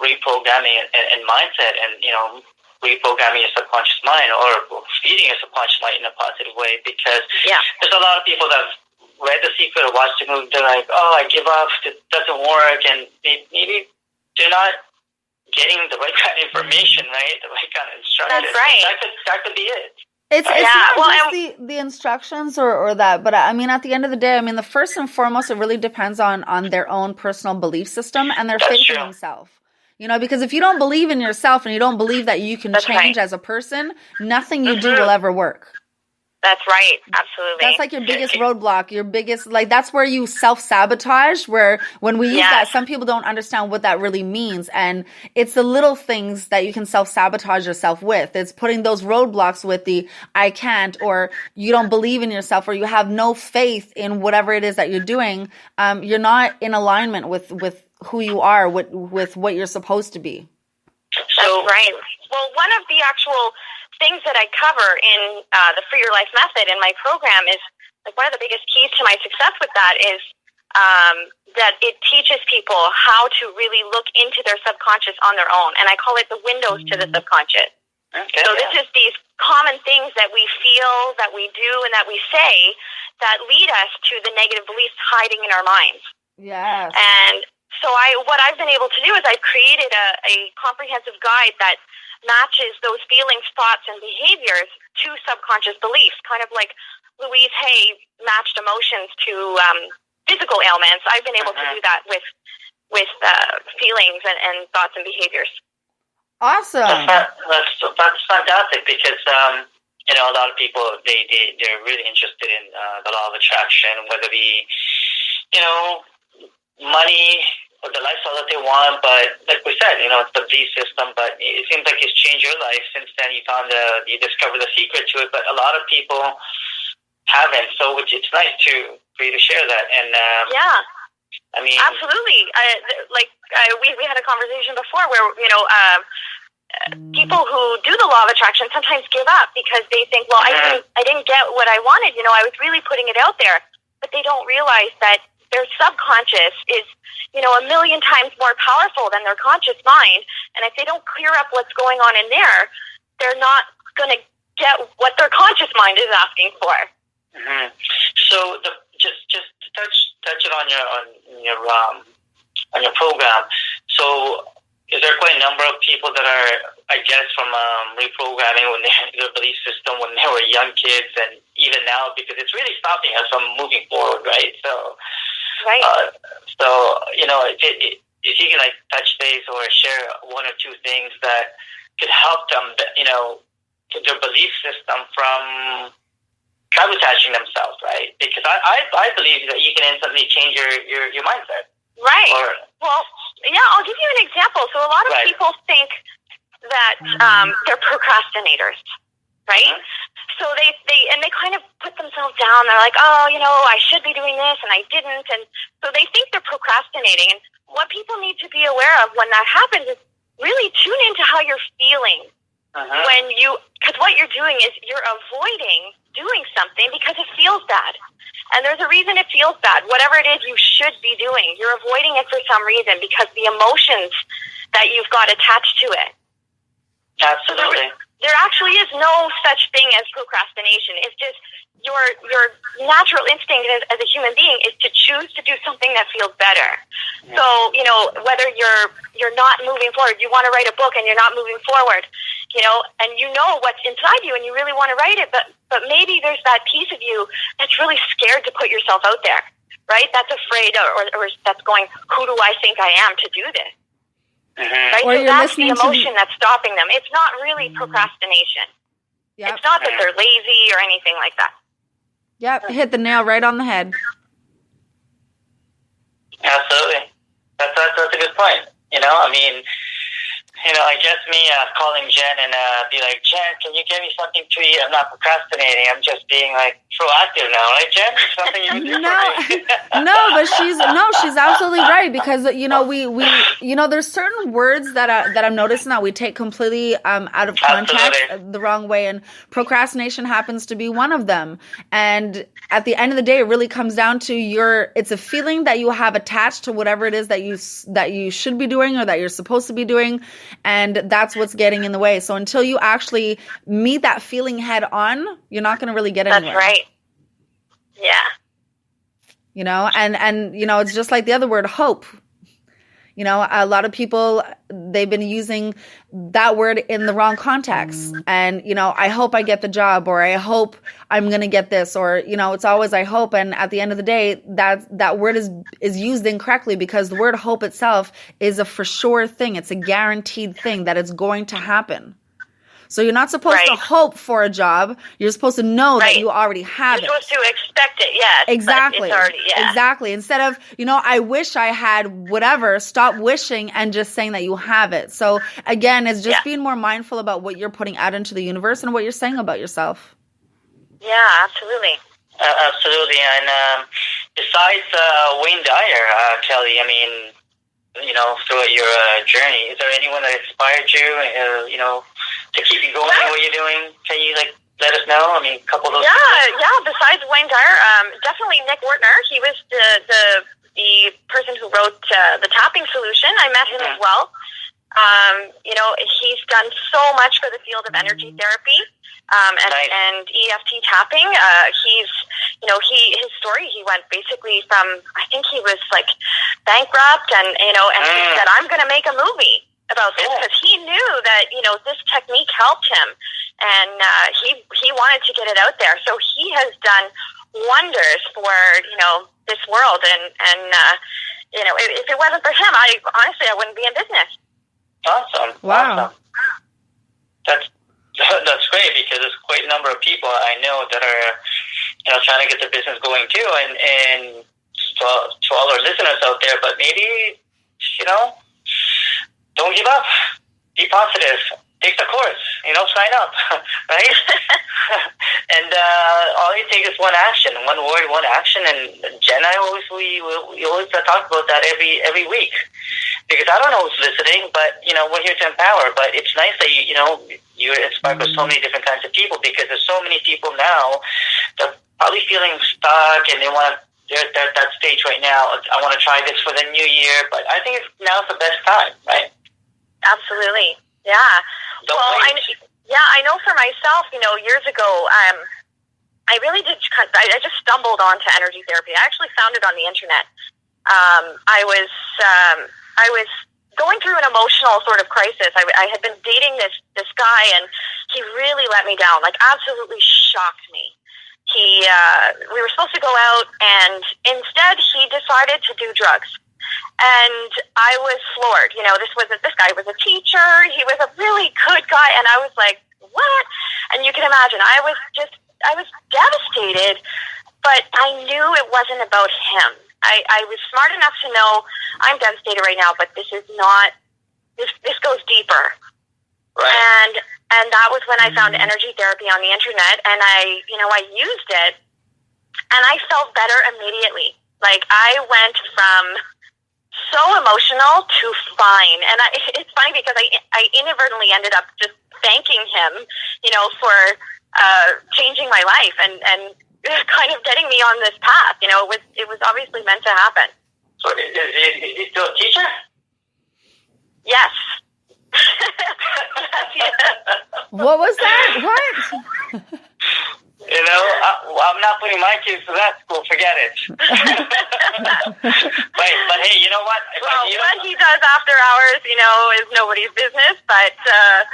reprogramming and mindset, and reprogramming your subconscious mind, or feeding your subconscious mind in a positive way. Because there's a lot of people that have read The Secret or watched the movie. They're like, "Oh, I give up. It doesn't work," and maybe they're not getting the right kind of information, right? The right kind of instruction. That's right. That could be it. It's not just the instructions or that, but I mean, at the end of the day, I mean, the first and foremost, it really depends on their own personal belief system and their faith in themselves. Because if you don't believe in yourself and you don't believe that you can change as a person, nothing you do will ever work. That's right. Absolutely. That's like your biggest roadblock, that's where you self-sabotage, where when we use that, some people don't understand what that really means. And it's the little things that you can self-sabotage yourself with. It's putting those roadblocks with the I can't, or you don't believe in yourself, or you have no faith in whatever it is that you're doing. You're not in alignment with who you are, with what you're supposed to be. That's right. Well, one of the actual things that I cover in the Free Your Life method in my program is, like, one of the biggest keys to my success with that is that it teaches people how to really look into their subconscious on their own. And I call it the windows to the subconscious. Okay, so this is these common things that we feel, that we do, and that we say that lead us to the negative beliefs hiding in our minds. Yes. And so what I've been able to do is I've created a comprehensive guide that matches those feelings, thoughts, and behaviors to subconscious beliefs, kind of like Louise Hay matched emotions to physical ailments. I've been able to do that with feelings and thoughts and behaviors. Awesome. That's fantastic, because a lot of people they're really interested in the law of attraction, whether it be money or the lifestyle that they want. But like we said, it's the belief system. But it seems like it's changed your life since then. You discovered the secret to it, but a lot of people haven't. So it's nice for you to share that. And I mean, absolutely. We had a conversation before where people who do the law of attraction sometimes give up because they think, well, I didn't get what I wanted. I was really putting it out there, but they don't realize that their subconscious is, 1 million times more powerful than their conscious mind. And if they don't clear up what's going on in there, they're not going to get what their conscious mind is asking for. Mm-hmm. So just touch it on your program. So is there quite a number of people that are, I guess, from reprogramming their belief system when they were young kids, and even now, because it's really stopping us from moving forward, right? So, if you can touch base or share one or two things that could help them, their belief system from sabotaging themselves, right? Because I believe that you can instantly change your mindset. Right. I'll give you an example. So a lot of people think that they're procrastinators, right? Mm-hmm. So they kind of put themselves down. They're like, oh, I should be doing this and I didn't. And so they think they're procrastinating. And what people need to be aware of when that happens is really tune into how you're feeling. Because what you're doing is you're avoiding doing something because it feels bad. And there's a reason it feels bad. Whatever it is you should be doing, you're avoiding it for some reason because the emotions that you've got attached to it. Absolutely. So there actually is no such thing as procrastination. It's just your natural instinct as a human being is to choose to do something that feels better. Yeah. So, whether you're not moving forward, you want to write a book and you're not moving forward, and what's inside you and you really want to write it, but maybe there's that piece of you that's really scared to put yourself out there, right? That's afraid or that's going, who do I think I am to do this? Mm-hmm. Right? So that's the emotion that's stopping them. It's not really procrastination. Yep. It's not that they're lazy or anything like that. Yep, hit the nail right on the head. Absolutely. That's a good point. I guess me calling Jen and be like, Jen, can you give me something to eat? I'm not procrastinating. I'm just being like proactive now, right, Jen? Something you can do for me. No, she's absolutely right, because we there's certain words that I'm noticing that we take completely out of context the wrong way, and procrastination happens to be one of them. And at the end of the day, it really comes down to it's a feeling that you have attached to whatever it is that you should be doing or that you're supposed to be doing. And that's what's getting in the way. So until you actually meet that feeling head on, you're not going to really get anywhere. That's right. Yeah. And it's just like the other word, hope. A lot of people, they've been using that word in the wrong context. And, I hope I get the job, or I hope I'm going to get this, or, it's always I hope. And at the end of the day, that word is used incorrectly, because the word hope itself is a for sure thing. It's a guaranteed thing that it's going to happen. So you're not supposed to hope for a job. You're supposed to know that you already have it. You're supposed to expect it, yes. Exactly. It's already, Exactly. Instead of, I wish I had whatever, stop wishing and just saying that you have it. So again, it's just being more mindful about what you're putting out into the universe and what you're saying about yourself. Yeah, absolutely. Absolutely. And besides Wayne Dyer, Kelly, throughout your journey, is there anyone that inspired you, to keep you going in what you're doing? Can you let us know? A couple of those. Yeah. Besides Wayne Dyer, definitely Nick Wertner. He was the person who wrote the tapping solution. I met him as well. He's done so much for the field of energy therapy and EFT tapping. His story. He went basically from, I think he was bankrupt, and he said, I'm going to make a movie about this, because he knew that this technique helped him, and he wanted to get it out there. So he has done wonders for this world, and if it wasn't for him, I wouldn't be in business. Awesome! Wow, awesome. That's great, because there's quite a number of people I know that are trying to get their business going too, and to all our listeners out there. But maybe don't give up. Be positive. Take the course. Sign up. Right? And all you take is one action, one word, one action. And Jen and I we always talk about that every week. Because I don't know who's listening, but we're here to empower. But it's nice that you're inspired by so many different kinds of people, because there's so many people now that are probably feeling stuck, and they want to. They're at that stage right now. I want to try this for the new year, but I think now's the best time, right? Absolutely, yeah. I know for myself, years ago, I really did. I just stumbled onto energy therapy. I actually found it on the internet. I was going through an emotional sort of crisis. I had been dating this guy, and he really let me down. Absolutely shocked me. We were supposed to go out, and instead he decided to do drugs. And I was floored. This guy was a teacher. He was a really good guy. And I was like, what? And you can imagine, I was devastated, but I knew it wasn't about him. I was smart enough to know I'm devastated right now, but this is not, this goes deeper. Right. And that was when I found energy therapy on the internet, and I used it, and I felt better immediately. I went from so emotional to fine. And it's funny because I inadvertently ended up just thanking him, for changing my life and kind of getting me on this path. It was obviously meant to happen. So is he still a teacher? Yes. What was that? What? I'm not putting my kids to that school. Forget it. but hey, you know what? What he does after hours, is nobody's business. But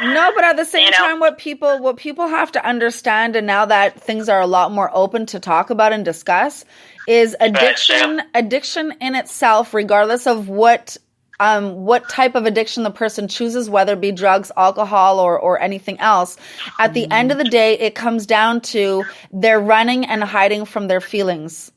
no, but at the same time, what people have to understand, and now that things are a lot more open to talk about and discuss, is addiction. Addiction in itself, regardless of what type of addiction the person chooses, whether it be drugs, alcohol, or anything else, at the end of the day, it comes down to they're running and hiding from their feelings.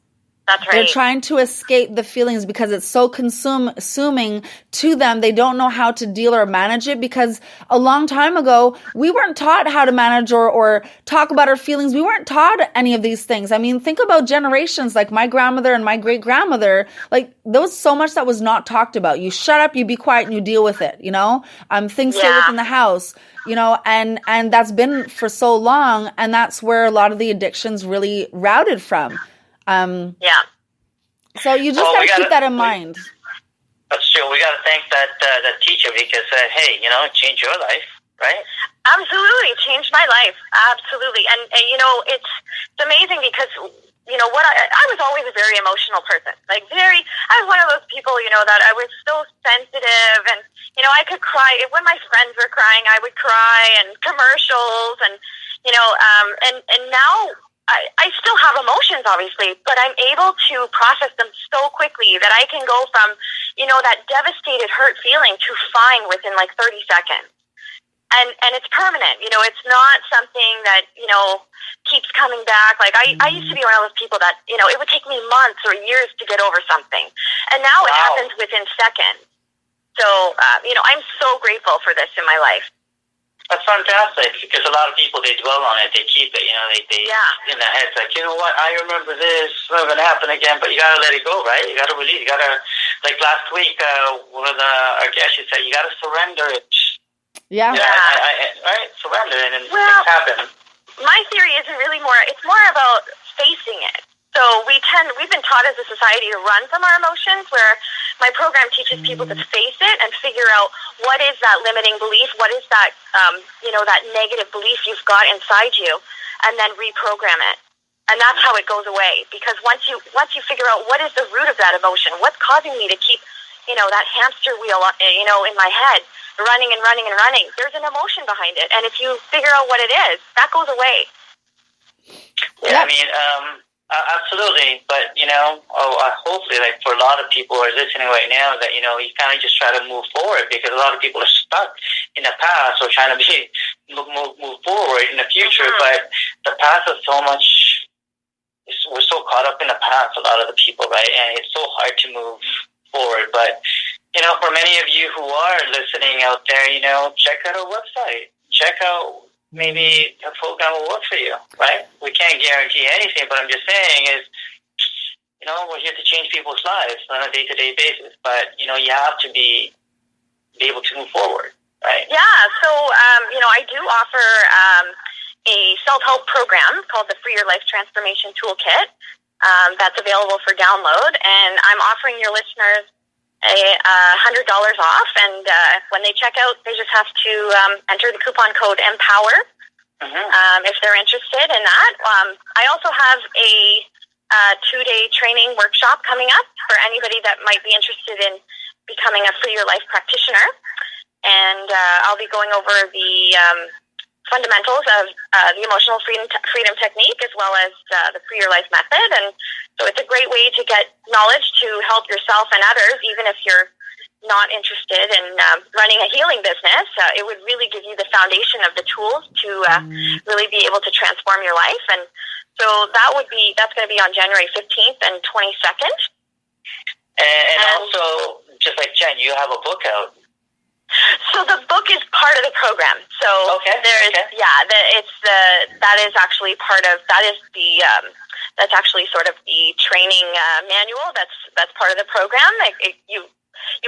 That's right. They're trying to escape the feelings because it's so consuming to them. They don't know how to deal or manage it, because a long time ago, we weren't taught how to manage or talk about our feelings. We weren't taught any of these things. I mean, think about generations like my grandmother and my great grandmother. Like, there was so much that was not talked about. You shut up, you be quiet, and you deal with it, Things stay within the house, and that's been for so long. And that's where a lot of the addictions really routed from. So you just got to keep that in mind. That's true. We got to thank that teacher, because change your life, right? Absolutely, changed my life. Absolutely, and it's amazing because what I was always a very emotional person. I was one of those people that I was so sensitive, and I could cry when my friends were crying. I would cry, and commercials, and and now. I still have emotions, obviously, but I'm able to process them so quickly that I can go from, that devastated, hurt feeling to fine within like 30 seconds. And it's permanent. It's not something that, keeps coming back. Like I used to be one of those people that, it would take me months or years to get over something. And now it happens within seconds. So, I'm so grateful for this in my life. That's fantastic, because a lot of people, they dwell on it, they keep it, they in their heads, like, you know what, I remember this, it's not going to happen again, but you got to let it go, right? You got to release, you got to, like last week, one of our guests, she said, you got to surrender it. Yeah. Right? Surrender it, and things happen. My theory isn't really it's more about facing it. So we've been taught as a society to run from our emotions, where my program teaches people to face it and figure out what is that limiting belief, what is that, that negative belief you've got inside you, and then reprogram it. And that's how it goes away. Because once you figure out what is the root of that emotion, what's causing me to keep, that hamster wheel, in my head, running and running and running, there's an emotion behind it. And if you figure out what it is, that goes away. Yeah, I mean, absolutely, but hopefully, like for a lot of people who are listening right now, that you kind of just try to move forward, because a lot of people are stuck in the past or trying to move forward in the future. But the past is so much. We're so caught up in the past, a lot of the people, right? And it's so hard to move forward. But for many of you who are listening out there, check out our website. Check out. Maybe a program will work for you, right? We can't guarantee anything, but I'm just saying is, we're here to change people's lives on a day-to-day basis. But, you have to be able to move forward, right? Yeah, so, I do offer a self-help program called the Free Your Life Transformation Toolkit that's available for download. And I'm offering your listeners $100 off, and when they check out, they just have to enter the coupon code EMPOWER if they're interested in that. I also have a 2-day training workshop coming up for anybody that might be interested in becoming a Free Your Life practitioner, and I'll be going over the fundamentals of the emotional freedom technique, as well as the Free Your Life method. And so it's a great way to get knowledge to help yourself and others, even if you're not interested in running a healing business. It would really give you the foundation of the tools to really be able to transform your life. And so that's going to be on January 15th and 22nd. And also, just like Jen, you have a book out. So the book is part of the program. So that is actually that's actually sort of the training manual. That's part of the program. You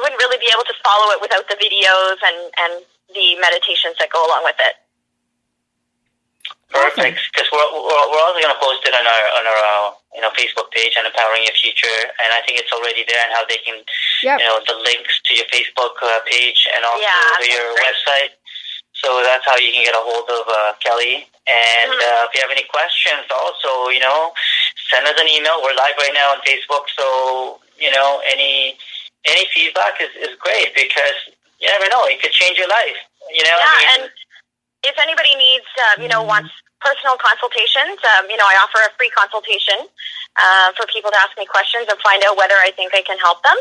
wouldn't really be able to follow it without the videos and the meditations that go along with it. Perfect, because we're also going to post it on our Facebook page on Empowering Your Future, and I think it's already there, and how they can the links to your Facebook page and also to your website. So that's how you can get a hold of Kelly. And if you have any questions, also send us an email. We're live right now on Facebook, so any feedback is great, because you never know, it could change your life. And if anybody needs, wants personal consultations, I offer a free consultation for people to ask me questions and find out whether I think I can help them.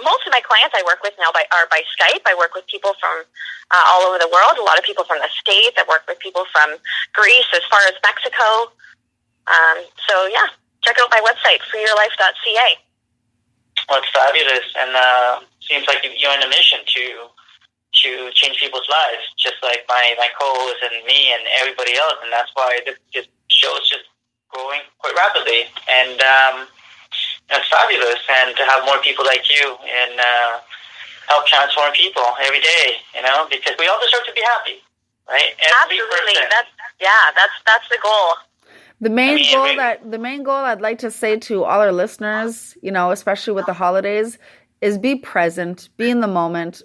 Most of my clients I work with now are by Skype. I work with people from all over the world, a lot of people from the States. I work with people from Greece as far as Mexico. check out my website, freeyourlife.ca. Well, it's fabulous, and seems like you're on a mission to change people's lives, just like my co-host and me and everybody else, and that's why this show is just growing quite rapidly, and it's fabulous, and to have more people like you and help transform people every day, because we all deserve to be happy, right? Absolutely, that's the goal. The main goal I'd like to say to all our listeners, especially with the holidays, is be present, be in the moment.